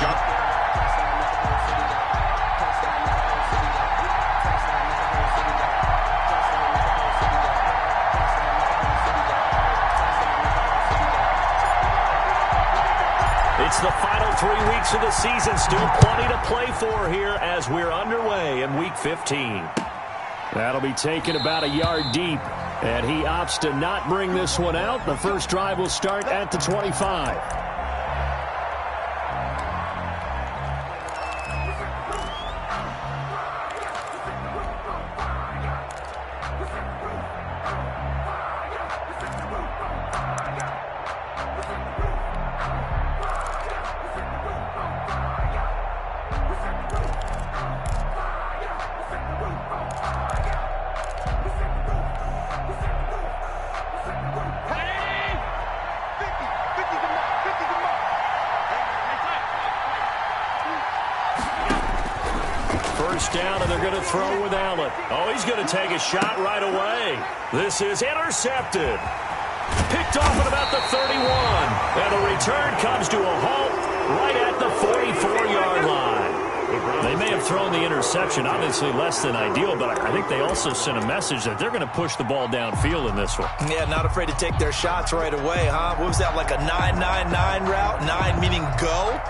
It's the final 3 weeks of the season. Still plenty to play for here as we're underway in Week 15. That'll be taken about a yard deep. And he opts to not bring this one out. The first drive will start at the 25. Down, and they're going to throw with Allen. Oh, he's going to take a shot right away. This is intercepted. Picked off at about the 31. And the return comes to a halt right at the 44-yard line. They may have thrown the interception, obviously less than ideal, but I think they also sent a message that they're going to push the ball downfield in this one. Yeah, not afraid to take their shots right away, huh? What was that, like a 9-9-9 route? 9 meaning go?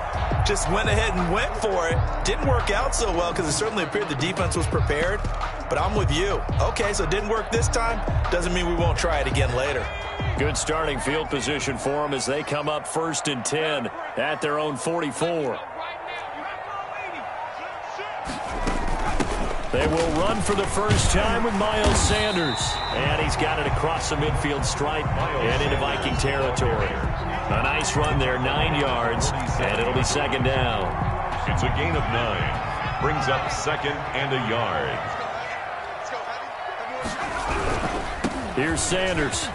Just went ahead and went for it. Didn't work out so well because it certainly appeared the defense was prepared. But I'm with you. Okay, so it didn't work this time. Doesn't mean we won't try it again later. Good starting field position for them as they come up 1st and 10 at their own 44. They will run for the first time with Miles Sanders. And he's got it across the midfield stripe and into Viking territory. A nice run there, 9 yards, and it'll be 2nd down. It's a gain of 9. Brings up 2nd and a yard. Here's Sanders.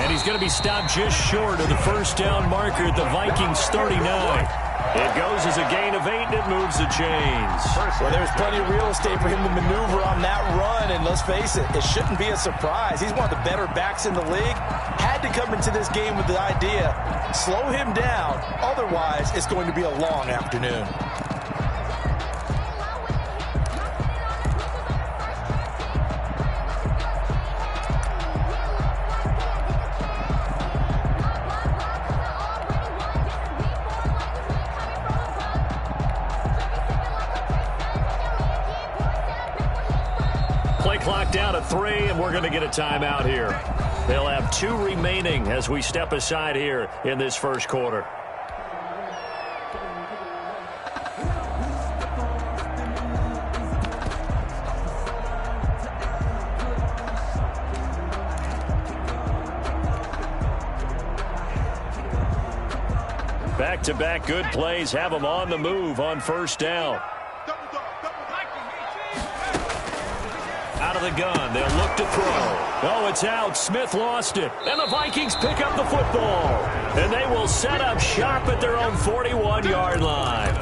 And he's going to be stopped just short of the first down marker at the Vikings 39. It goes as a gain of 8, and it moves the chains. Well, there's plenty of real estate for him to maneuver on that run, and let's face it, it shouldn't be a surprise. He's one of the better backs in the league. Had to come into this game with the idea, slow him down, otherwise it's going to be a long afternoon. Clock down to 3, and we're going to get a timeout here. They'll have 2 remaining as we step aside here in this first quarter. Back-to-back good plays have them on the move on 1st down. Out of the gun, they'll look to throw. Oh, it's out. Smith lost it. And the Vikings pick up the football. And they will set up shop at their own 41-yard line.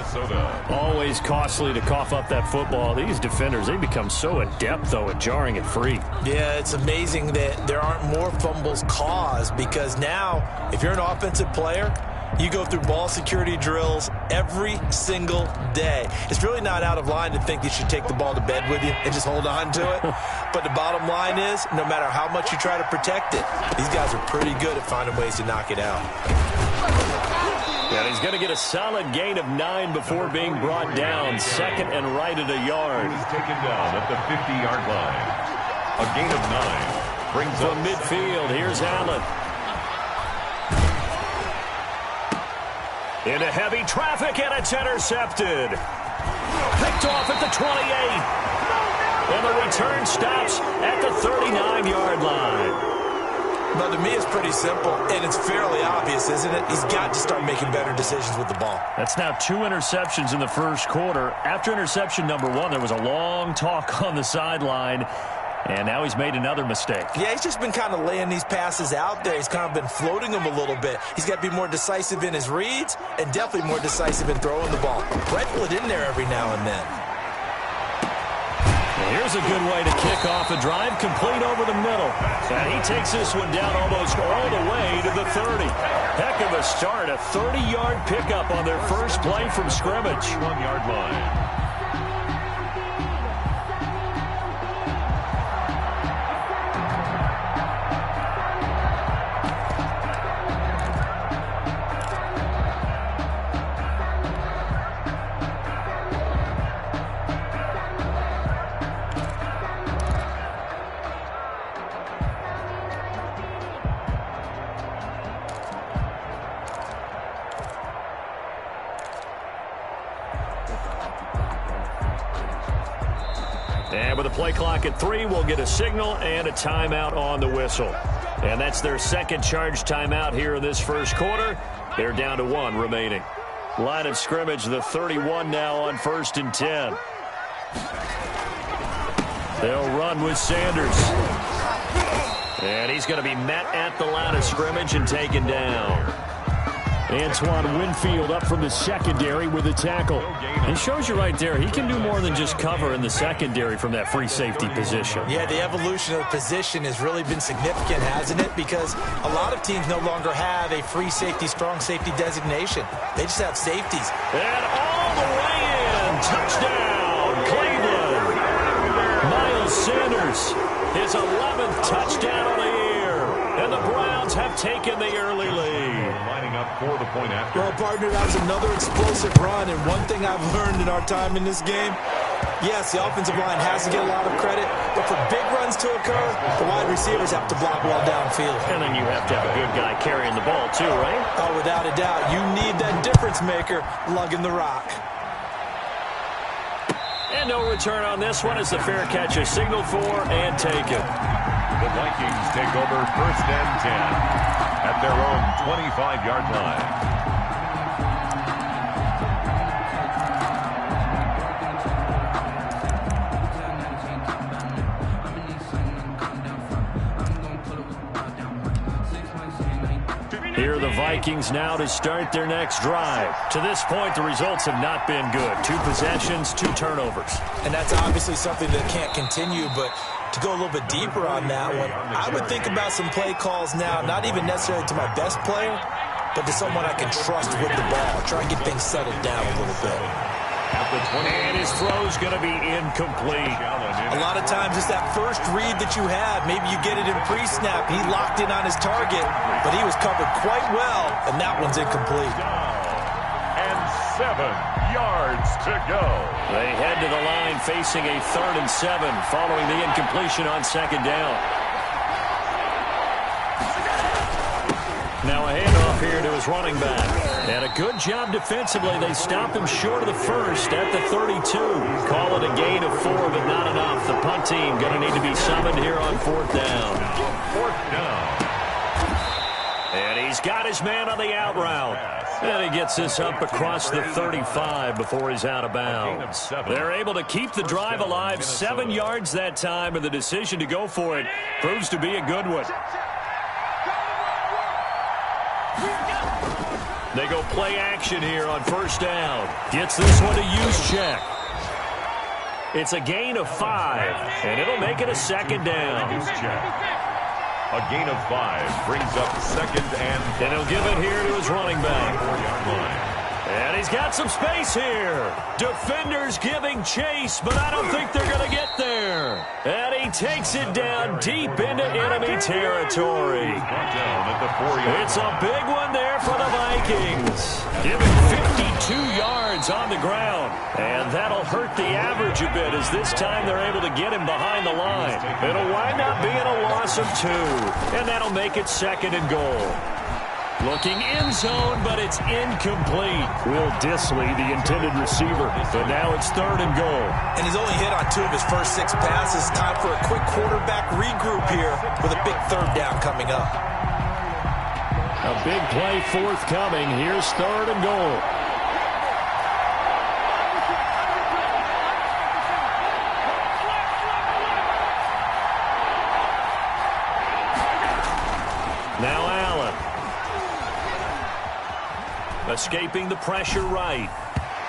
Always costly to cough up that football. These defenders, they become so adept, though, at jarring it free. Yeah, it's amazing that there aren't more fumbles caused because now, if you're an offensive player, you go through ball security drills every single day. It's really not out of line to think you should take the ball to bed with you and just hold on to it. But the bottom line is, no matter how much you try to protect it, these guys are pretty good at finding ways to knock it out. And he's going to get a solid gain of 9 before being brought down. 2nd and right at a yard. He's taken down at the 50-yard line. A gain of 9 brings from up midfield. Here's Allen. Into heavy traffic, and it's intercepted. Picked off at the 28. And the return stops at the 39-yard line. But to me, it's pretty simple, and it's fairly obvious, isn't it? He's got to start making better decisions with the ball. That's now 2 interceptions in the first quarter. After interception number 1, there was a long talk on the sideline. And now he's made another mistake. Yeah, he's just been kind of laying these passes out there. He's kind of been floating them a little bit. He's got to be more decisive in his reads and definitely more decisive in throwing the ball. Rifle it in there every now and then. Here's a good way to kick off a drive, complete over the middle. And he takes this one down almost all the way to the 30. Heck of a start, a 30-yard pickup on their first play from scrimmage. 1-yard line. And with the play clock at 3, we'll get a signal and a timeout on the whistle. And that's their second charge timeout here in this first quarter. They're down to 1 remaining. Line of scrimmage, the 31 now on 1st and 10. They'll run with Sanders. And he's going to be met at the line of scrimmage and taken down. Antoine Winfield up from the secondary with a tackle. It shows you right there, he can do more than just cover in the secondary from that free safety position. Yeah, the evolution of the position has really been significant, hasn't it? Because a lot of teams no longer have a free safety, strong safety designation. They just have safeties. And all the way in. Touchdown, Cleveland. Miles Sanders, his 11th touchdown of the year. And the Browns have taken the early lead. Lining up for the point after. Well, partner, that was another explosive run. And one thing I've learned in our time in this game, yes, the offensive line has to get a lot of credit, but for big runs to occur, the wide receivers have to block well downfield. And then you have to have a good guy carrying the ball too, right? Oh, without a doubt. You need that difference maker lugging the rock. And no return on this one as the fair catch is signaled for and taken. The Vikings take over 1st and 10 at their own 25-yard line. Here are the Vikings now to start their next drive. To this point, the results have not been good. 2 possessions, 2 turnovers. And that's obviously something that can't continue, but to go a little bit deeper on that one, I would think about some play calls now, not even necessarily to my best player, but to someone I can trust with the ball. Try and get things settled down a little bit. And his throw's going to be incomplete. A lot of times it's that first read that you had. Maybe you get it in pre-snap. He locked in on his target, but he was covered quite well, and that one's incomplete. And 7 yards to go. They head to the line facing a 3rd and 7 following the incompletion on 2nd down. Now a handoff here to his running back. And a good job defensively. They stop him short of the first at the 32. Call it a gain of 4, but not enough. The punt team going to need to be summoned here on 4th down. 4th down. And he's got his man on the out route. And he gets this up across the 35 before he's out of bounds. They're able to keep the drive alive. 7 yards that time, and the decision to go for it proves to be a good one. They go play action here on 1st down. Gets this one to use check. It's a gain of 5, and it'll make it a 2nd down. A gain of 5 brings up 2nd and 5. And he'll give it here to his running back. 4-yard line. And he's got some space here. Defenders giving chase, but I don't think they're going to get there. And he takes it down deep into enemy territory. It's a big one there for the Vikings. Giving 52 yards on the ground. And that'll hurt the average a bit as this time they're able to get him behind the line. It'll wind up being a loss of 2. And that'll make it 2nd and goal. Looking in zone, but it's incomplete. Will Disley, the intended receiver. But now it's 3rd and goal. And he's only hit on 2 of his first 6 passes. Time for a quick quarterback regroup here with a big 3rd down coming up. A big play forthcoming. Here's 3rd and goal. Now Allen. Escaping the pressure right.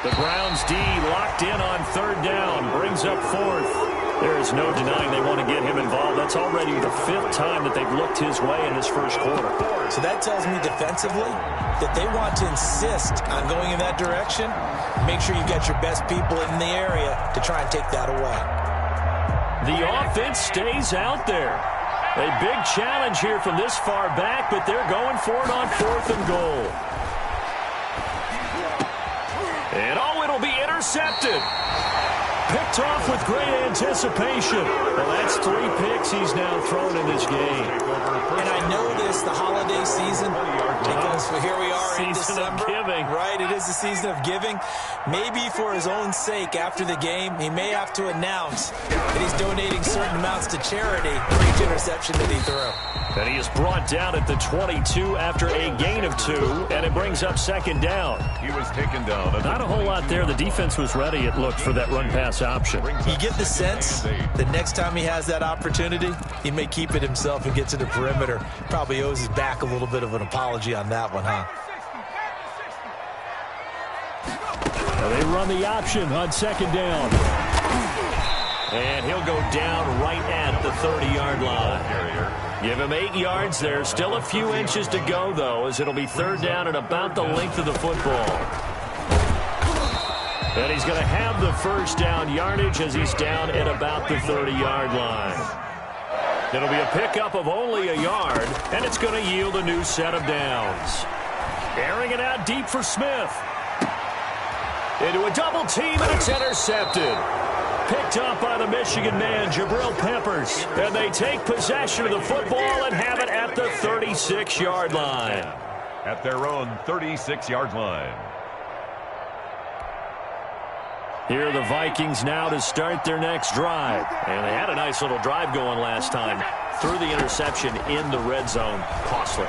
The Browns D locked in on 3rd down. Brings up 4th. There is no denying they want to get him involved. That's already the 5th time that they've looked his way in this first quarter. So that tells me defensively that they want to insist on going in that direction. Make sure you get your best people in the area to try and take that away. The offense stays out there. A big challenge here from this far back, but they're going for it on 4th and goal. And it'll be intercepted. Picked off with great anticipation. Well, that's 3 picks he's now thrown in this game. And I know this, the holiday season, because here we are in December. Season of giving. Right, it is the season of giving. Maybe for his own sake, after the game, he may have to announce that he's donating certain amounts to charity for each interception that he threw. And he is brought down at the 22 after a gain of 2, and it brings up 2nd down. He was taken down. Not a whole lot there. The defense was ready, it looked, for that run-pass option. You get the sense that next time he has that opportunity, he may keep it himself and get to the perimeter. Probably owes his back a little bit of an apology on that one, huh? Well, they run the option on 2nd down. And he'll go down right at the 30-yard line. Give him 8 yards there. Still a few inches to go, though, as it'll be 3rd down and about the length of the football. And he's going to have the 1st down yardage as he's down at about the 30-yard line. It'll be a pickup of only a yard, and it's going to yield a new set of downs. Airing it out deep for Smith. Into a double team, and it's intercepted. Picked up by the Michigan man, Jabril Peppers. And they take possession of the football and have it at the 36-yard line. At their own 36-yard line. Here are the Vikings now to start their next drive. And they had a nice little drive going last time. Threw the interception in the red zone. Costly.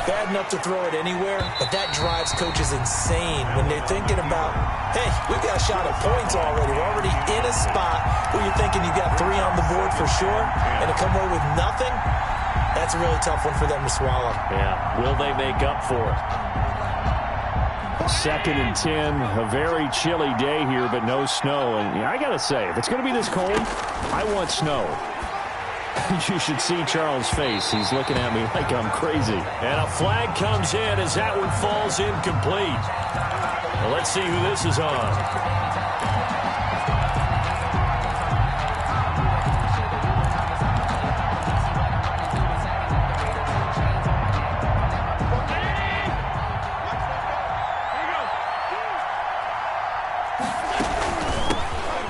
Bad enough to throw it anywhere, but that drives coaches insane when they're thinking about, hey, we've got a shot at points already. We're already in a spot where you're thinking you got 3 on the board for sure, and to come away with nothing, that's a really tough one for them to swallow. Yeah, will they make up for it? 2nd and 10, a very chilly day here, but no snow. And I got to say, if it's going to be this cold, I want snow. You should see Charles' face. He's looking at me like I'm crazy. And a flag comes in as that one falls incomplete. Well, let's see who this is on.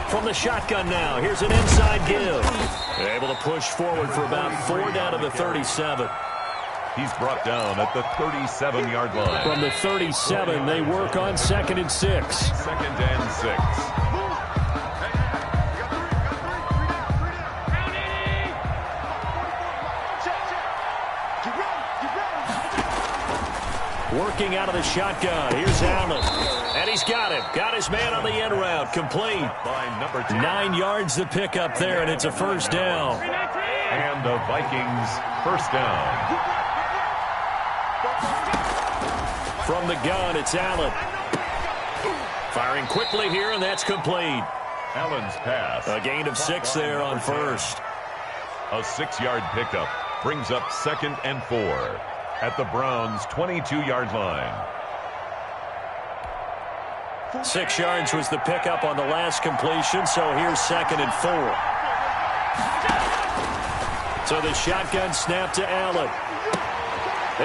From the shotgun now, here's an inside give. They're able to push forward for about 4 down to the 37. He's brought down at the 37-yard line. From the 37, they work on 2nd and 6. 2nd and 6. Working out of the shotgun. Here's Allen. And he's got him. Got his man on the end route. Complete. By number 10. 9 yards to pick up there, and it's a 1st down. And the Vikings 1st down. From the gun, it's Allen. Firing quickly here, and that's complete. Allen's pass. A gain of 6 there on 1st. A 6-yard pickup brings up 2nd and 4 at the Browns' 22-yard line. 6 yards was the pickup on the last completion, so here's 2nd and 4. So the shotgun snap to Allen.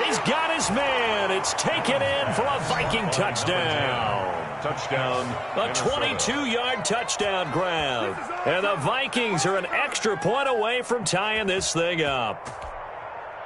He's got his man. It's taken in for a Viking touchdown. Touchdown. A 22-yard touchdown grab. And the Vikings are an extra point away from tying this thing up.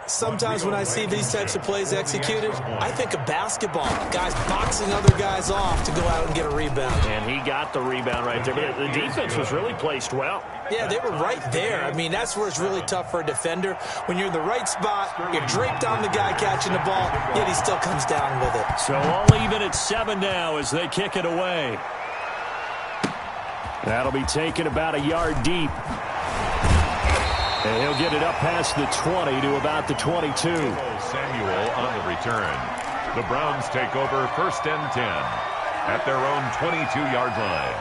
Sometimes when I see these types of plays executed, I think of basketball. Guys boxing other guys off to go out and get a rebound. And he got the rebound right there. But the defense was really placed well. Yeah, they were right there. I mean, that's where it's really tough for a defender. When you're in the right spot, you're draped on the guy catching the ball, yet he still comes down with it. So all even at 7 now as they kick it away. That'll be taken about a yard deep. And he'll get it up past the 20 to about the 22. Samuel on the return. The Browns take over 1st and 10 at their own 22-yard line.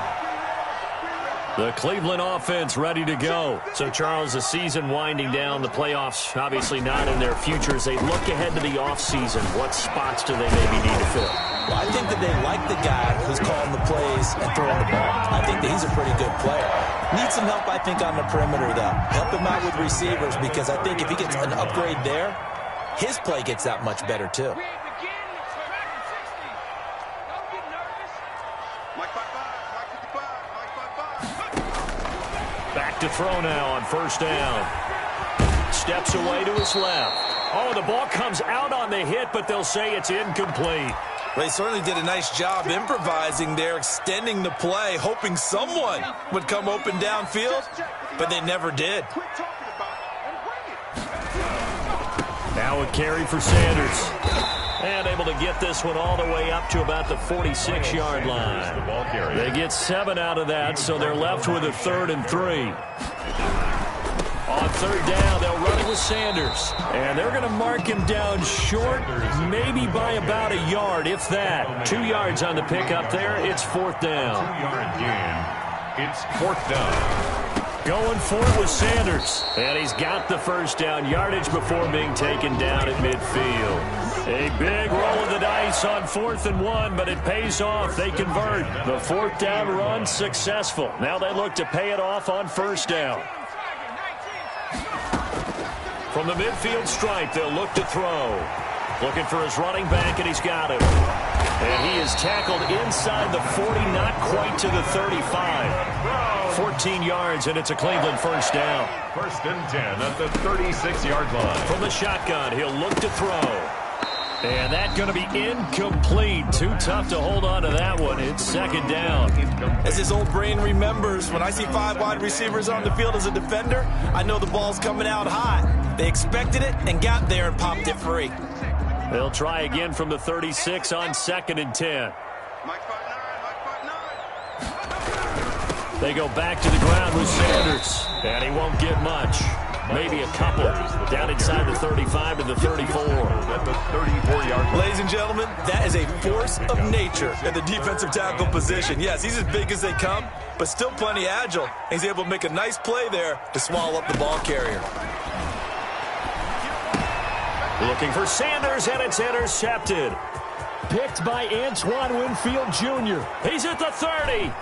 The Cleveland offense ready to go. So, Charles, the season winding down, the playoffs obviously not in their future. As they look ahead to the offseason, what spots do they maybe need to fill? Well, I think that they like the guy who's calling the plays and throwing the ball. I think that he's a pretty good player. Needs some help, I think, on the perimeter, though. Help him out with receivers, because I think if he gets an upgrade there, his play gets that much better, too. Back to throw now on first down. Steps away to his left. Oh, the ball comes out on the hit, but they'll say it's incomplete. They certainly did a nice job improvising there, extending the play, hoping someone would come open downfield, but they never did. Now a carry for Sanders. And able to get this one all the way up to about the 46-yard line. They get 7 out of that, so they're left with a 3rd and 3. On third down, they'll run it with Sanders. And they're going to mark him down short, maybe by about a yard, if that. 2 yards on the pickup there. It's 4th down. 2-yard gain. It's 4th down. Going for it with Sanders. And he's got the first down yardage before being taken down at midfield. A big roll of the dice on 4th and 1, but it pays off. They convert. The 4th down run successful. Now they look to pay it off on first down. From the midfield stripe, they'll look to throw. Looking for his running back, and he's got him. And he is tackled inside the 40, not quite to the 35. 14 yards, and it's a Cleveland first down. 1st and 10 at the 36-yard line. From the shotgun, he'll look to throw. And that's going to be incomplete. Too tough to hold on to that one. It's 2nd down. As his old brain remembers, when I see 5 wide receivers on the field as a defender, I know the ball's coming out hot. They expected it and got there and popped it free. They'll try again from the 36 on 2nd and 10. They go back to the ground with Sanders. And he won't get much. Maybe a couple. Down inside the 35 to the 34. At the 34-yard line. Ladies and gentlemen, that is a force of nature at the defensive tackle position. Yes, he's as big as they come, but still plenty agile. He's able to make a nice play there to swallow up the ball carrier. Looking for Sanders, and it's intercepted. Picked by Antoine Winfield Jr. He's at the 30.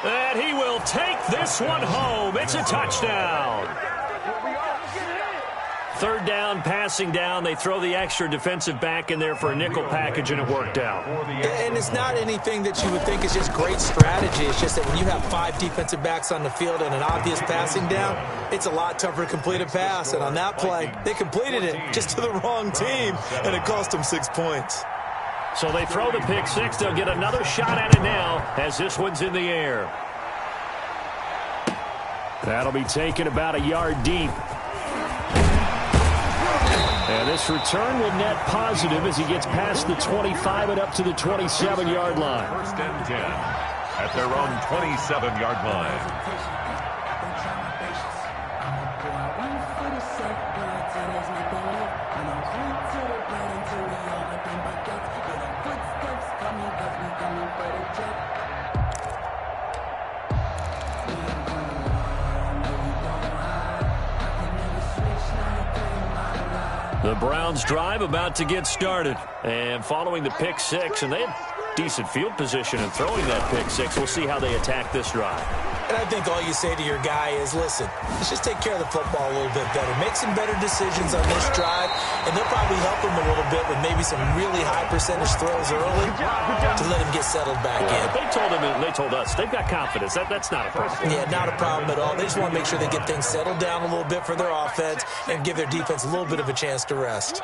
And he will take this one home. It's a touchdown. 3rd down, passing down. They throw the extra defensive back in there for a nickel package, and it worked out. And it's not anything that you would think is just great strategy. It's just that when you have 5 defensive backs on the field and an obvious passing down, it's a lot tougher to complete a pass. And on that play, they completed it just to the wrong team, and it cost them 6 points. So they throw the pick six. They'll get another shot at it now as this one's in the air. That'll be taken about a yard deep. And this return will net positive as he gets past the 25 and up to the 27-yard line. 1st and 10 at their own 27-yard line. The Browns drive about to get started. And following the pick six, and they had decent field position in throwing that pick six. We'll see how they attack this drive. And I think all you say to your guy is, listen, let's just take care of the football a little bit better. Make some better decisions on this drive, and they'll probably help him a little bit with maybe some really high percentage throws early to let him get settled back in. They told us they've got confidence. That's not a problem. Yeah, not a problem at all. They just want to make sure they get things settled down a little bit for their offense and give their defense a little bit of a chance to rest.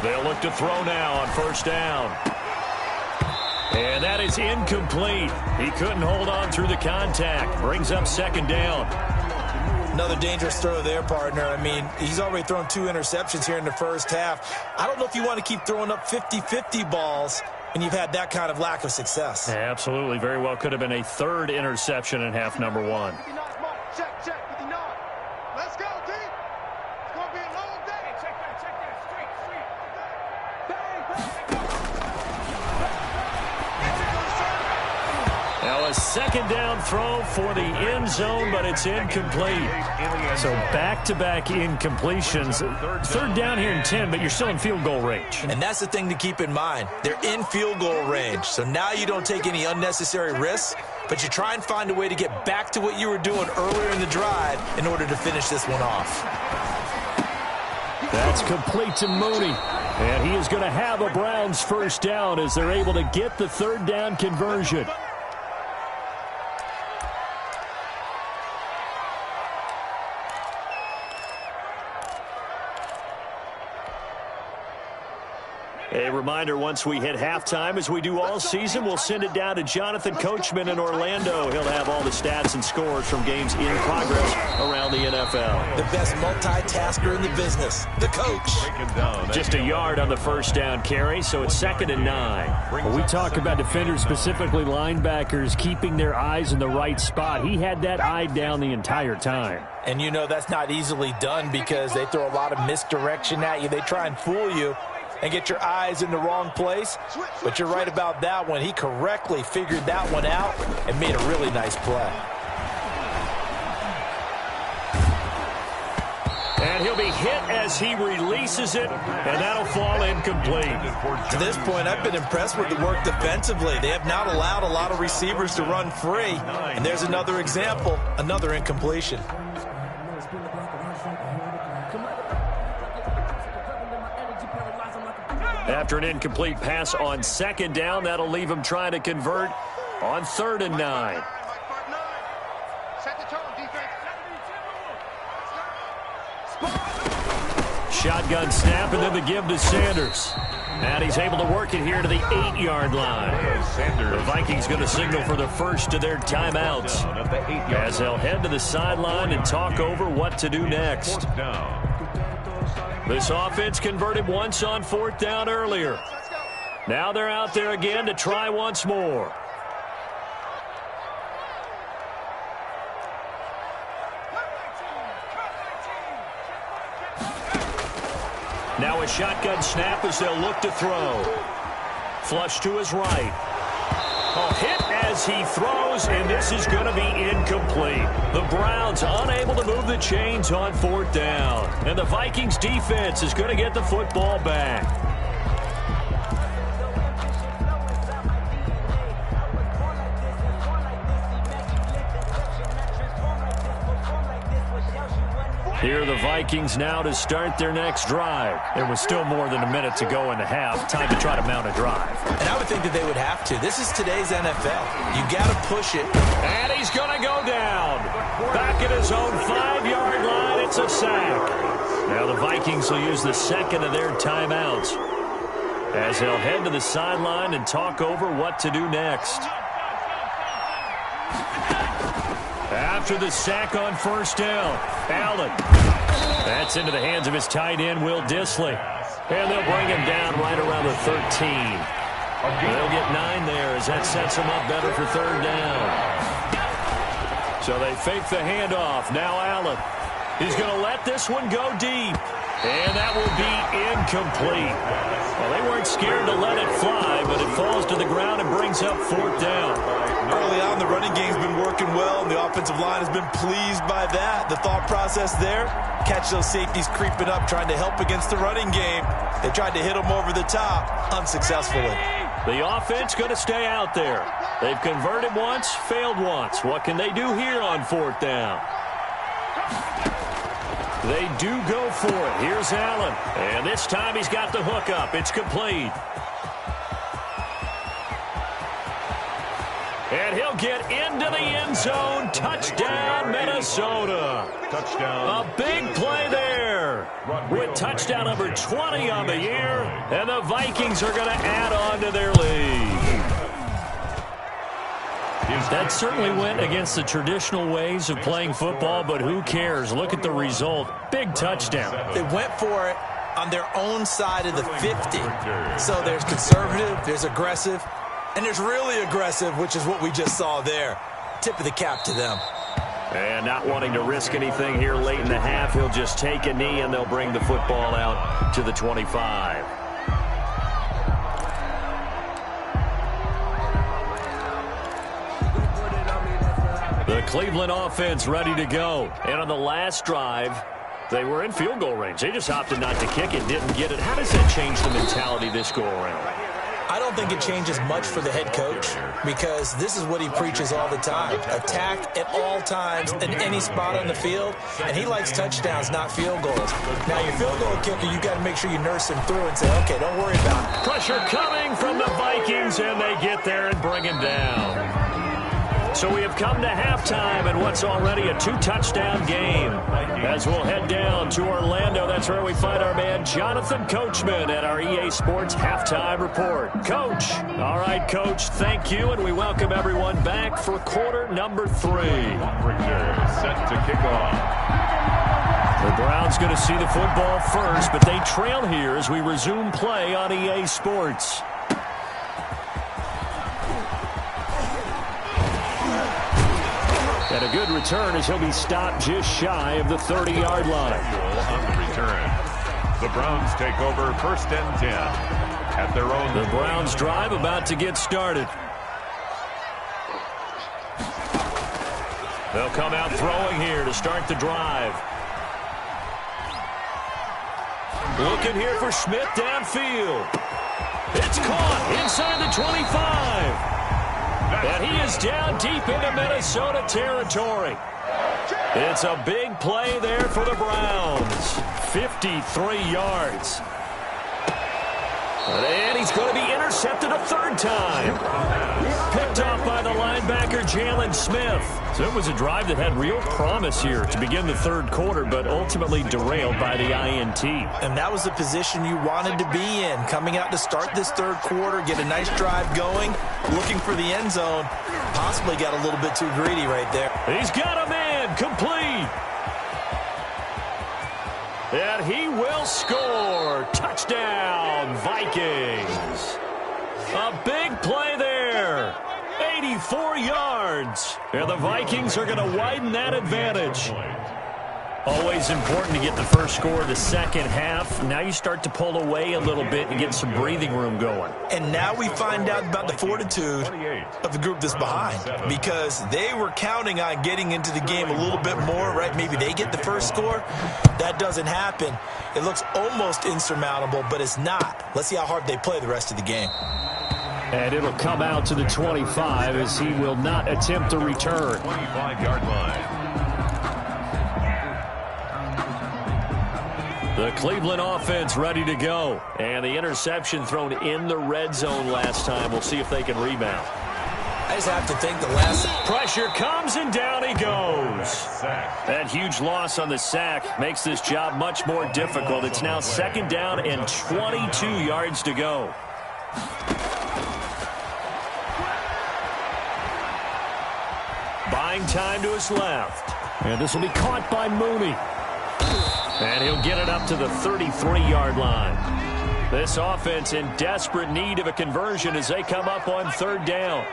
They'll look to throw now on first down. And that is incomplete. He couldn't hold on through the contact. Brings up second down. Another dangerous throw there, partner. I mean, he's already thrown 2 interceptions here in the first half. I don't know if you want to keep throwing up 50-50 balls when you've had that kind of lack of success. Yeah, absolutely. Very well could have been a 3rd interception in half number 1. Check. Let's go, team. second down throw for the end zone, but it's incomplete. So back-to-back incompletions. Third down here in 10, but you're still in field goal range. And that's the thing to keep in mind. They're in field goal range. So now you don't take any unnecessary risks, but you try and find a way to get back to what you were doing earlier in the drive in order to finish this one off. That's complete to Mooney. And he is going to have a Browns first down as they're able to get the third down conversion. A reminder, once we hit halftime, as we do all season, we'll send it down to Jonathan Coachman in Orlando. He'll have all the stats and scores from games in progress around the NFL. The best multitasker in the business, the coach. Just a yard on the first down carry, so it's 2nd and 9. When we talk about defenders, specifically linebackers, keeping their eyes in the right spot, he had that eye down the entire time. And you know that's not easily done because they throw a lot of misdirection at you. They try and fool you and get your eyes in the wrong place. But you're right about that one. He correctly figured that one out and made a really nice play. And he'll be hit as he releases it, and that'll fall incomplete. To this point, I've been impressed with the work defensively. They have not allowed a lot of receivers to run free. And there's another example, another incompletion. After an incomplete pass on 2nd down, that'll leave him trying to convert on 3rd and 9. Shotgun snap, and then the give to Sanders. And he's able to work it here to the 8-yard line. The Vikings going to signal for the first of their timeouts as they'll head to the sideline and talk over what to do next. This offense converted once on 4th down earlier. Now they're out there again to try once more. Now a shotgun snap as they'll look to throw. Flush to his right. Hit as he throws, and this is going to be incomplete. The Browns unable to move the chains on 4th down. And the Vikings defense is going to get the football back. Here are the Vikings now to start their next drive. There was still more than a minute to go in the half. Time to try to mount a drive. And I would think that they would have to. This is today's NFL. You got to push it. And he's going to go down. Back at his own 5-yard line. It's a sack. Now the Vikings will use the second of their timeouts as they'll head to the sideline and talk over what to do next. After the sack on 1st down, Allen. That's into the hands of his tight end, Will Dissly. And they'll bring him down right around the 13. They'll get 9 there as that sets him up better for 3rd down. So they fake the handoff. Now Allen. He's going to let this one go deep. And that will be incomplete. Well, they weren't scared to let it fly, but it falls to the ground and brings up 4th down. Early on, the running game's been working well, and the offensive line has been pleased by that. The thought process there, catch those safeties creeping up, trying to help against the running game. They tried to hit them over the top, unsuccessfully. The offense going to stay out there. They've converted once, failed once. What can they do here on 4th down? They do go for it. Here's Allen. And this time he's got the hook up. It's complete. And he'll get into the end zone. Touchdown, Minnesota. Touchdown. A big play there with touchdown number 20 on the year. And the Vikings are going to add on to their lead. That certainly went against the traditional ways of playing football, but who cares? Look at the result. Big touchdown. They went for it on their own side of the 50. So there's conservative, there's aggressive, and there's really aggressive, which is what we just saw there. Tip of the cap to them. And not wanting to risk anything here late in the half, he'll just take a knee, and they'll bring the football out to the 25. The Cleveland offense ready to go. And on the last drive, they were in field goal range. They just opted not to kick it, didn't get it. How does that change the mentality this go around? I don't think it changes much for the head coach because this is what he preaches all the time. Attack at all times in any spot on the field, and he likes touchdowns, not field goals. Now, your field goal kicker, you got to make sure you nurse him through and say, okay, don't worry about it. Pressure coming from the Vikings, and they get there and bring him down. So we have come to halftime in what's already a 2-touchdown game. As we'll head down to Orlando, that's where we find our man Jonathan Coachman at our EA Sports Halftime Report. Coach. All right, Coach, thank you, and we welcome everyone back for quarter number 3. Richter set to kick off. The Browns going to see the football first, but they trail here as we resume play on EA Sports. And a good return as he'll be stopped just shy of the 30-yard line. On the return, the Browns take over first and 10 at their own. The Browns drive about to get started. They'll come out throwing here to start the drive. Looking here for Smith downfield. It's caught inside the 25. And he is down deep into Minnesota territory. It's a big play there for the Browns. 53 yards. And he's going to be intercepted a third time. Picked off by the linebacker, Jalen Smith. So it was a drive that had real promise here to begin the third quarter, but ultimately derailed by the INT. And that was the position you wanted to be in. Coming out to start this third quarter, get a nice drive going, looking for the end zone. Possibly got a little bit too greedy right there. He's got a man complete. And he will score. Touchdown, Vikings. A big play there. 84 yards. And the Vikings are going to widen that advantage. Always important to get the first score of the second half. Now you start to pull away a little bit and get some breathing room going. And now we find out about the fortitude of the group that's behind, because they were counting on getting into the game a little bit more, right? Maybe they get the first score. That doesn't happen. It looks almost insurmountable, but it's not. Let's see how hard they play the rest of the game. And it'll come out to the 25 as he will not attempt to return. 25-yard line. The Cleveland offense ready to go. And the interception thrown in the red zone last time. We'll see if they can rebound. I just have to think the last... Pressure comes and down he goes. That huge loss on the sack makes this job much more difficult. It's now second down and 22 yards to go. Buying time to his left. And this will be caught by Mooney. And he'll get it up to the 33-yard line. This offense in desperate need of a conversion as they come up on third down.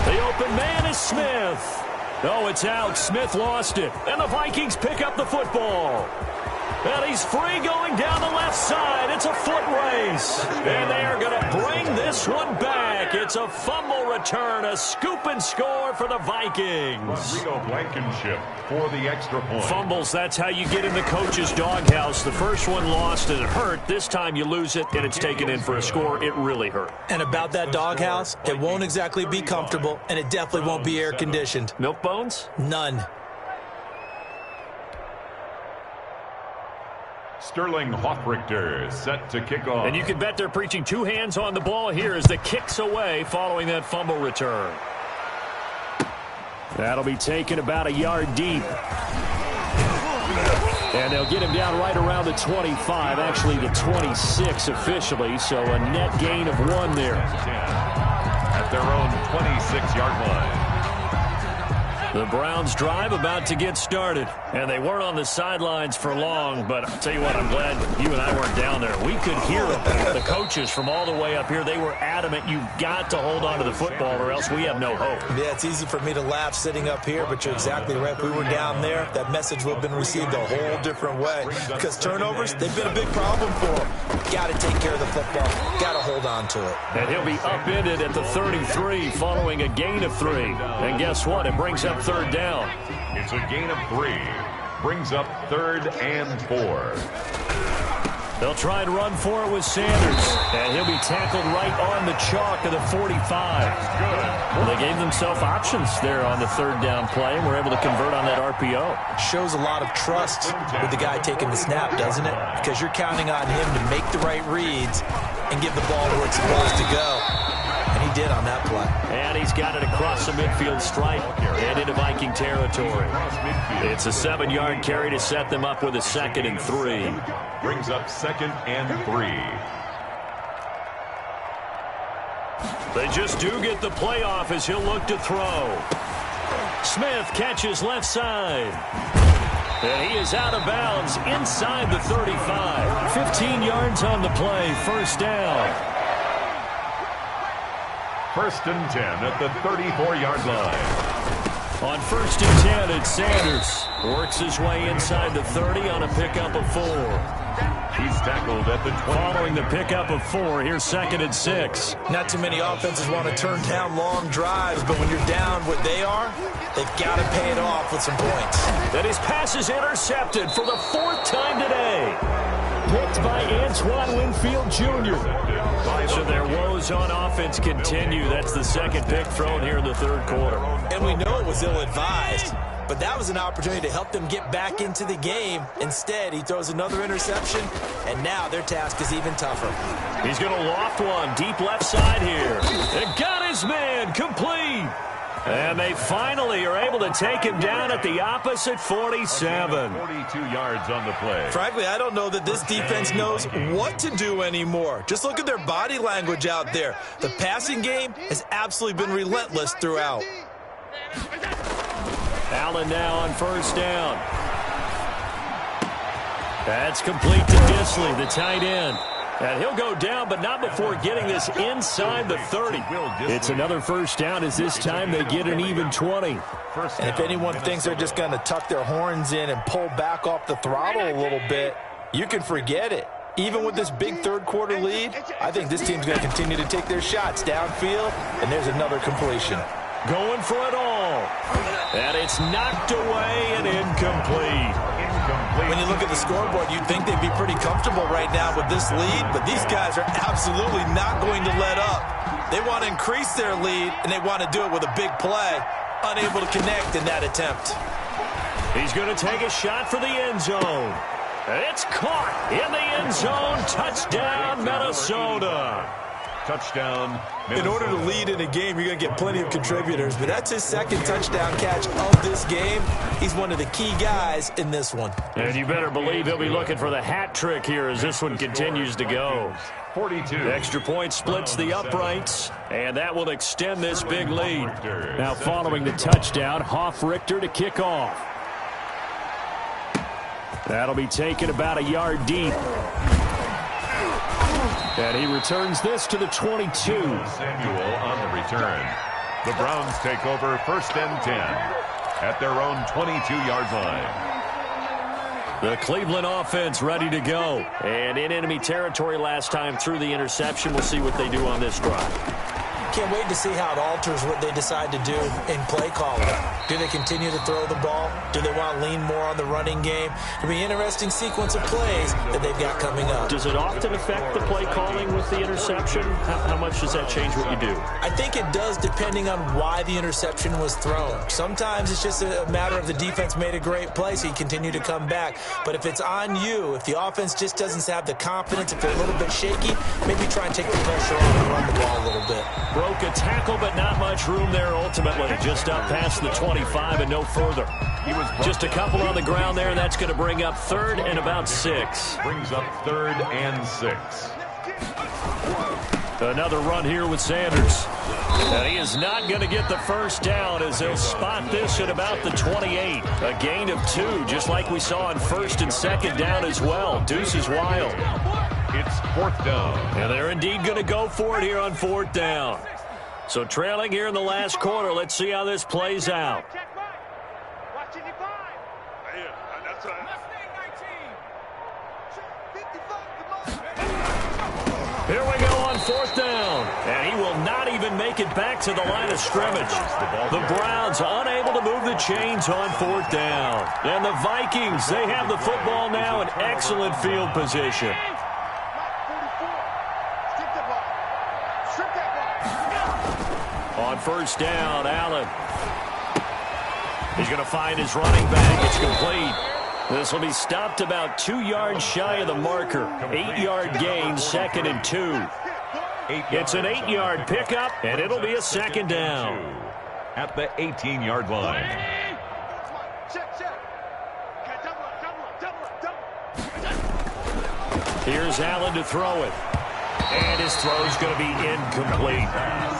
The open man is Smith. Oh, it's out. Smith lost it. And the Vikings pick up the football. And he's free going down the left side. It's a foot race. And they are going to bring this one back. It's a fumble return, a scoop and score for the Vikings. Rodrigo Blankenship for the extra point. Fumbles, that's how you get in the coach's doghouse. The first one lost and it hurt. This time you lose it and it's taken in for a score. It really hurt. And about that doghouse, it won't exactly be comfortable, and it definitely won't be air-conditioned. Milk bones? None. Sterling Hoffrichter set to kick off. And you can bet they're preaching two hands on the ball here as the kick's away following that fumble return. That'll be taken about a yard deep. And they'll get him down right around the 25, actually the 26 officially, so a net gain of 1 there. At their own 26-yard line. The Browns' drive about to get started. And they weren't on the sidelines for long, but I'll tell you what, I'm glad you and I weren't down there. We could hear the coaches from all the way up here. They were adamant, you've got to hold on to the football or else we have no hope. Yeah, it's easy for me to laugh sitting up here, but you're exactly right. If we were down there, that message would have been received a whole different way. Because turnovers, they've been a big problem for them. Got to take care of the football. Got to hold on to it. And he'll be upended at the 33 following a gain of 3. And guess what? It brings up third down. It's a gain of 3. Brings up 3rd and 4. They'll try and run for it with Sanders. And he'll be tackled right on the chalk of the 45. Well, they gave themselves options there on the third down play and were able to convert on that RPO. Shows a lot of trust with the guy taking the snap, doesn't it? Because you're counting on him to make the right reads and give the ball where it's supposed to go. And he did on that play. And he's got it across the midfield stripe and into Viking territory. It's a 7-yard carry to set them up with a 2nd and 3. Brings up 2nd and 3. They just do get the playoff as he'll look to throw. Smith catches left side. And he is out of bounds inside the 35. 15 yards on the play, first down. 1st and 10 at the 34-yard line. On 1st and 10, it's Sanders. Works his way inside the 30 on a pickup of 4. He's tackled at the 20. Following the pickup of 4, here's 2nd and 6. Not too many offenses want to turn down long drives, but when you're down what they are, they've got to pay it off with some points. That his pass is intercepted for the 4th time today. Picked by Antoine Winfield Jr. So their woes on offense continue. That's the 2nd pick thrown here in the 3rd quarter. And we know it was ill-advised, but that was an opportunity to help them get back into the game. Instead, he throws another interception, and now their task is even tougher. He's going to loft one deep left side here. And got his man complete. And they finally are able to take him down at the opposite 47. 42 yards on the play. Frankly, I don't know that this defense knows what to do anymore. Just look at their body language out there. The passing game has absolutely been relentless throughout. Allen now on 1st down. That's complete to Disley, the tight end. And he'll go down, but not before getting this inside the 30. It's another 1st down as this time they get an even 20. And if anyone thinks they're just going to tuck their horns in and pull back off the throttle a little bit, you can forget it. Even with this big 3rd quarter lead, I think this team's going to continue to take their shots downfield, and there's another completion. Going for it all. And it's knocked away and incomplete. When you look at the scoreboard, you'd think they'd be pretty comfortable right now with this lead, but these guys are absolutely not going to let up. They want to increase their lead, and they want to do it with a big play. Unable to connect in that attempt. He's going to take a shot for the end zone. It's caught in the end zone. Touchdown, Minnesota. Touchdown, Minnesota. In order to lead in a game, you're going to get plenty of contributors, but that's his 2nd touchdown catch of this game. He's one of the key guys in this one. And you better believe he'll be looking for the hat trick here as this one continues to go. 42. Extra point splits the uprights, and that will extend this big lead. Now following the touchdown, Hoff-Richter to kick off. That'll be taken about a yard deep. And he returns this to the 22. Samuel on the return. The Browns take over 1st and 10 at their own 22-yard line. The Cleveland offense ready to go. And in enemy territory last time through the interception. We'll see what they do on this drive. Can't wait to see how it alters what they decide to do in play calling. Do they continue to throw the ball? Do they want to lean more on the running game? It'll be an interesting sequence of plays that they've got coming up. Does it often affect the play calling with the interception? How much does that change what you do? I think it does depending on why the interception was thrown. Sometimes it's just a matter of the defense made a great play, so you continue to come back. But if it's on you, if the offense just doesn't have the confidence, if they're a little bit shaky, maybe try and take the pressure off and run the ball a little bit. Broke a tackle, but not much room there ultimately. Just up past the 25 and no further. Just a couple on the ground there. That's going to bring up 3rd and about 6. Brings up 3rd and 6. Another run here with Sanders. And he is not going to get the first down as they'll spot this at about the 28. A gain of 2, just like we saw on first and second down as well. Deuce is wild. It's 4th down. And they're indeed going to go for it here on 4th down. So trailing here in the last quarter. Let's see how this plays out. Here we go on 4th down. And he will not even make it back to the line of scrimmage. The Browns unable to move the chains on 4th down. And the Vikings, they have the football now in excellent field position. On 1st down, Allen. He's going to find his running back. It's complete. This will be stopped about 2 yards shy of the marker. 8-yard gain, 2nd and 2. It's an 8-yard pickup, and it'll be a 2nd down. At the 18-yard line. Here's Allen to throw it. And his throw's going to be incomplete.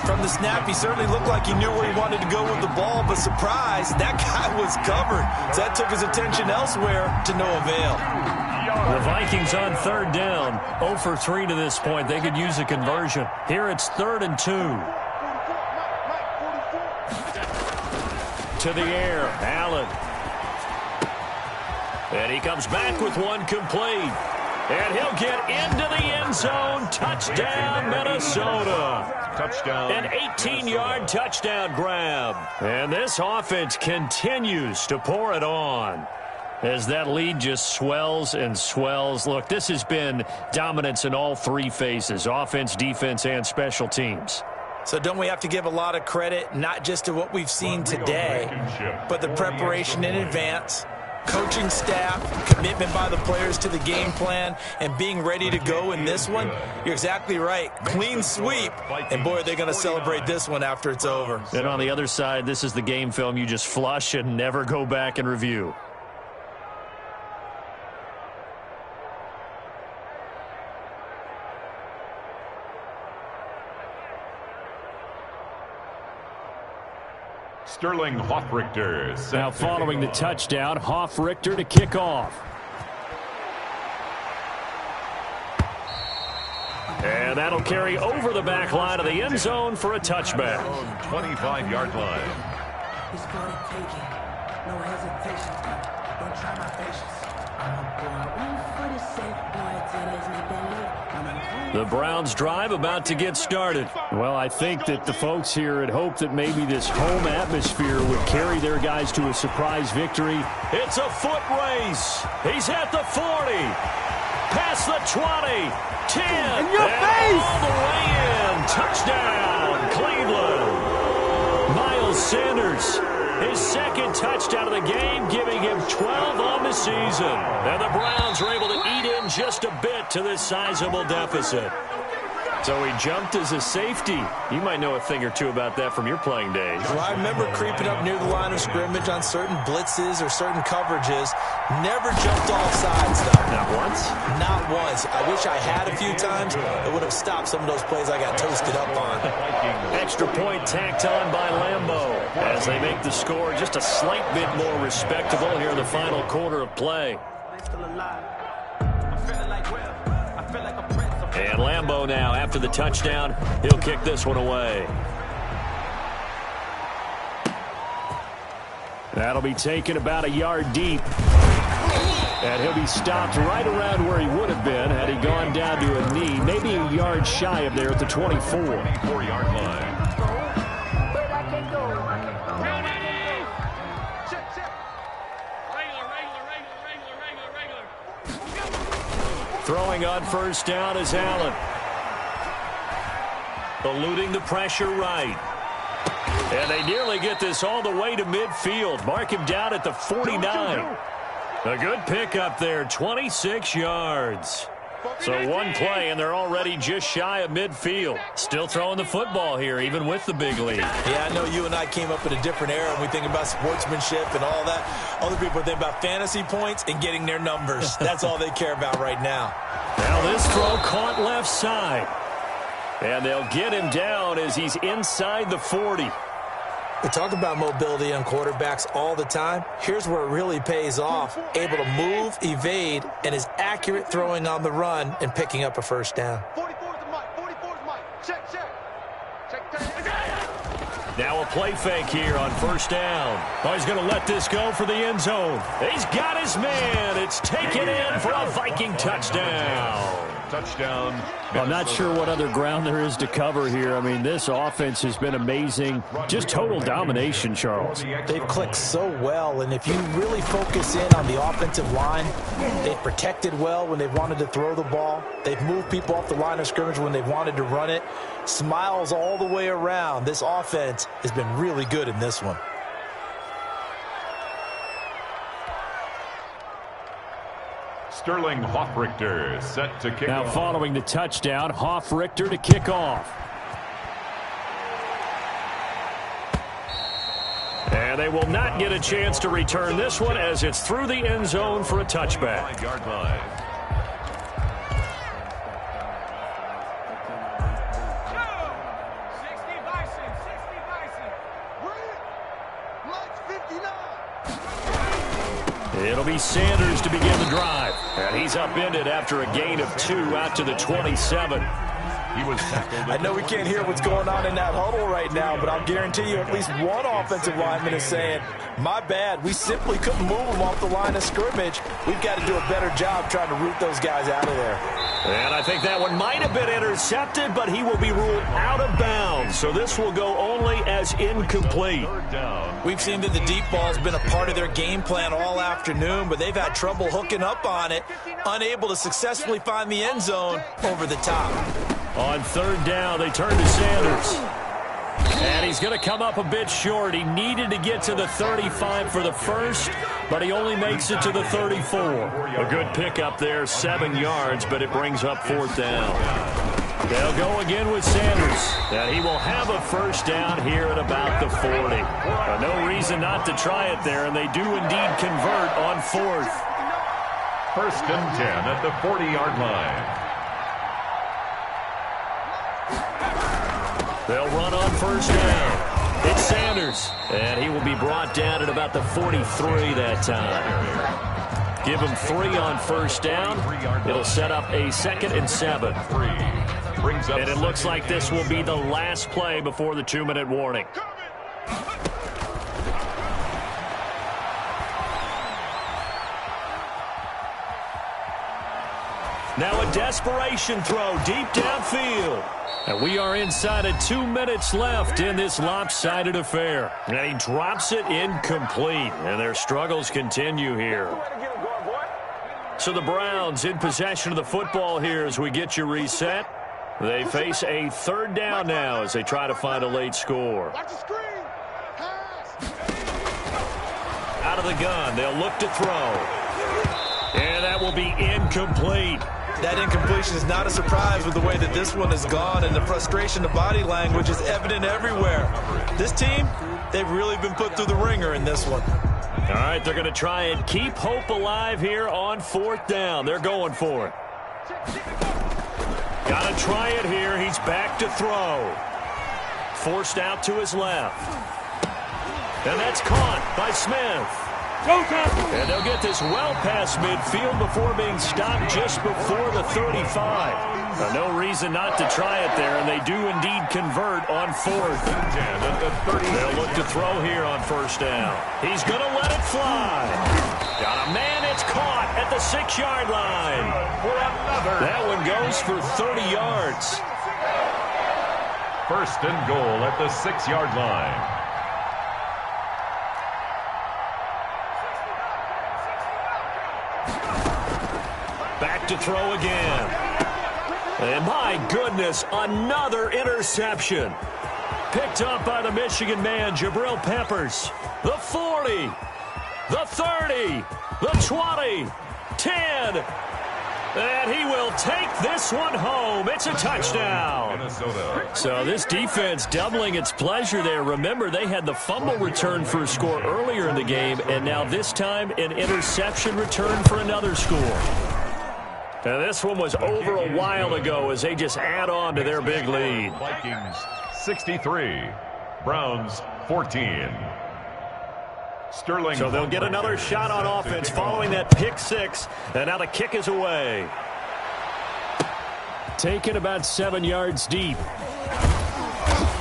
From the snap, he certainly looked like he knew where he wanted to go with the ball, but surprise, that guy was covered. So that took his attention elsewhere to no avail. The Vikings on 3rd down. 0 for 3 to this point. They could use a conversion. Here it's 3rd and 2. To the air, Allen. And he comes back with one complete. And he'll get into the end zone. Touchdown, Minnesota. Touchdown. An 18-yard touchdown grab. And this offense continues to pour it on as that lead just swells and swells. Look, this has been dominance in all 3 phases, offense, defense, and special teams. So don't we have to give a lot of credit, not just to what we've seen today, but the preparation in advance, coaching staff, commitment by the players to the game plan, and being ready to go in this one? You're exactly right. Clean sweep. And, boy, are they going to celebrate this one after it's over. And on the other side, this is the game film you just flush and never go back and review. Sterling Hoffrichter. Now following the touchdown, Hoffrichter to kick off. And that'll carry over the back line of the end zone for a touchback. 25-yard line. It's gonna take it. No hesitation. Don't try my patience. I'm a boy. For the sake, boy, there's nothing left. The Browns drive about to get started. Well, I think that the folks here had hoped that maybe this home atmosphere would carry their guys to a surprise victory. It's a foot race. He's at the 40. Past the 20. 10. In your face! All the way in. Touchdown, Cleveland. Miles Sanders, his 2nd touchdown of the game, giving him 12 on the season. And the Browns are able to eat in just a bit to this sizable deficit. So he jumped as a safety. You might know a thing or two about that from your playing days. Well, I remember creeping up near the line of scrimmage on certain blitzes or certain coverages. Never jumped off sides, though. Not once? Not once. I wish I had a few times. It would have stopped some of those plays I got toasted up on. Extra point tacked on by Lambeau as they make the score just a slight bit more respectable here in the final quarter of play. And Lambeau now, after the touchdown, he'll kick this one away. That'll be taken about a yard deep. And he'll be stopped right around where he would have been had he gone down to a knee, maybe a yard shy of there at the 24. 4-yard line. Throwing on 1st down is Allen. Eluding the pressure right. And they nearly get this all the way to midfield. Mark him down at the 49. A good pickup there, 26 yards. So one play, and they're already just shy of midfield. Still throwing the football here, even with the big lead. Yeah, I know you and I came up in a different era, and we think about sportsmanship and all that. Other people think about fantasy points and getting their numbers. That's all they care about right now. Now this throw caught left side. And they'll get him down as he's inside the 40. We talk about mobility on quarterbacks all the time. Here's where it really pays off. Able to move, evade, and is accurate throwing on the run and picking up a first down. 44's the mic. 44's mic. Check. Now a play fake here on first down. Oh, he's going to let this go for the end zone. He's got his man. It's taken in for a Viking touchdown. Touchdown. I'm not sure what other ground there is to cover here. I mean, this offense has been amazing. Just total domination, Charles. They've clicked so well, and if you really focus in on the offensive line, they've protected well when they've wanted to throw the ball. They've moved people off the line of scrimmage when they've wanted to run it. Smiles all the way around. This offense has been really good in this one. Sterling Hoffrichter set to kick Now off. following the touchdown, Hoffrichter to kick off. And they will not get a chance to return this one as it's through the end zone for a touchback. 5-yard line. It'll be Sanders to begin the drive. And he's upended after a gain of 2 out to the 27. He was tackled. I know we can't hear what's going on in that huddle right now, but I'll guarantee you at least one offensive lineman is saying, my bad, we simply couldn't move them off the line of scrimmage. We've got to do a better job trying to root those guys out of there. And I think that one might have been intercepted, but he will be ruled out of bounds. So this will go only as incomplete. Third down. We've seen that the deep ball's been a part of their game plan all afternoon, but they've had trouble hooking up on it, unable to successfully find the end zone over the top. On third down, they turn to Sanders. And he's going to come up a bit short. He needed to get to the 35 for the first, but he only makes it to the 34. A good pickup there, 7 yards, but it brings up fourth down. They'll go again with Sanders, and he will have a first down here at about the 40. No reason not to try it there, and they do indeed convert on fourth. First and 10 at the 40-yard line. They'll run on first down. It's Sanders, and he will be brought down at about the 43 that time. Give him 3 on first down. It'll set up a 2nd and 7. And it looks like this will be the last play before the 2-minute warning. Now a desperation throw deep downfield. And we are inside of 2 minutes left in this lopsided affair. And he drops it incomplete. And their struggles continue here. So the Browns in possession of the football here as we get you reset. They face a third down now as they try to find a late score. Out of the gun, they'll look to throw. And that will be incomplete. That incompletion is not a surprise with the way that this one has gone, and the frustration of body language is evident everywhere. This team, they've really been put through the ringer in this one. All right, they're going to try and keep hope alive here on fourth down. They're going for it. Got to try it here. He's back to throw. Forced out to his left. And that's caught by Smith. And they'll get this well past midfield before being stopped just before the 35. No reason not to try it there, and they do indeed convert on fourth. They'll look to throw here on first down. He's going to let it fly. Got a man, it's caught at the 6-yard line. That one goes for 30 yards. First and goal at the 6-yard line. Back to throw again. And my goodness, another interception. Picked up by the Michigan man, Jabril Peppers. The 40, the 30, the 20, 10. And he will take this one home. It's a touchdown. Minnesota. So this defense doubling its pleasure there. Remember, they had the fumble return for a score earlier in the game, and now this time an interception return for another score. And this one was over a while ago as they just add on to their big lead. Vikings 63, Browns 14. Sterling. So they'll get another shot on offense following that pick six. And now the kick is away. Taken about 7 yards deep.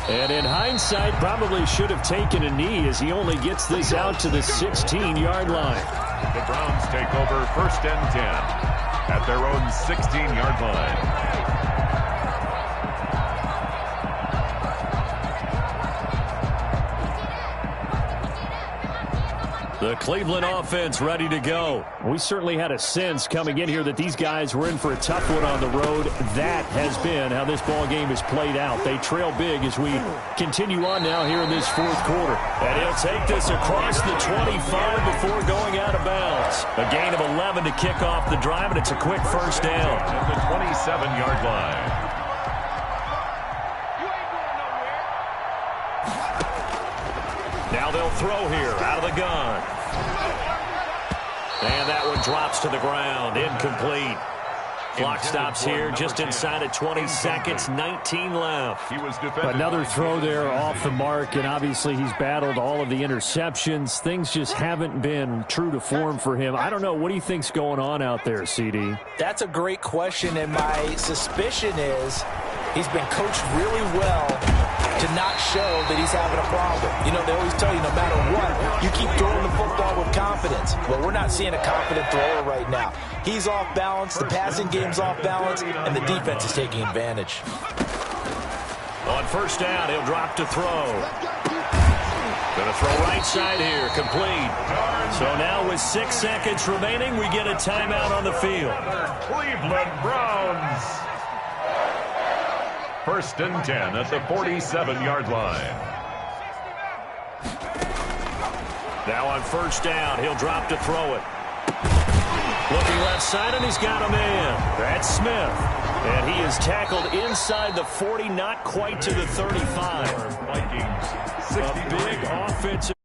And in hindsight, probably should have taken a knee as he only gets this out to the 16-yard line. The Browns take over 1st and 10 at their own 16-yard line. The Cleveland offense ready to go. We certainly had a sense coming in here that these guys were in for a tough one on the road. That has been how this ball game has played out. They trail big as we continue on now here in this 4th quarter. And he'll take this across the 25 before going out of bounds. A gain of 11 to kick off the drive, and it's a quick first down. At the 27-yard line. Now they'll throw here out of the gun. And that one drops to the ground. Incomplete. Clock stops here just inside of 20 seconds. 19 left. Another throw there off the mark, and obviously he's battled all of the interceptions. Things just haven't been true to form for him. I don't know. What do you think's going on out there, CD? That's a great question, and my suspicion is he's been coached really well to not show that he's having a problem. You know, they always tell you no matter what, you keep throwing the football with confidence. Well, we're not seeing a confident thrower right now. He's off balance, the passing game's off balance, and the defense is taking advantage. On first down, he'll drop to throw. Gonna throw right side here, complete. So now with 6 seconds remaining, we get a timeout on the field. Cleveland Browns. 1st and 10 at the 47-yard line. Now on first down, he'll drop to throw it. Looking left side, and he's got a man. That's Smith. And he is tackled inside the 40, not quite to the 35. Vikings 63. A big offensive.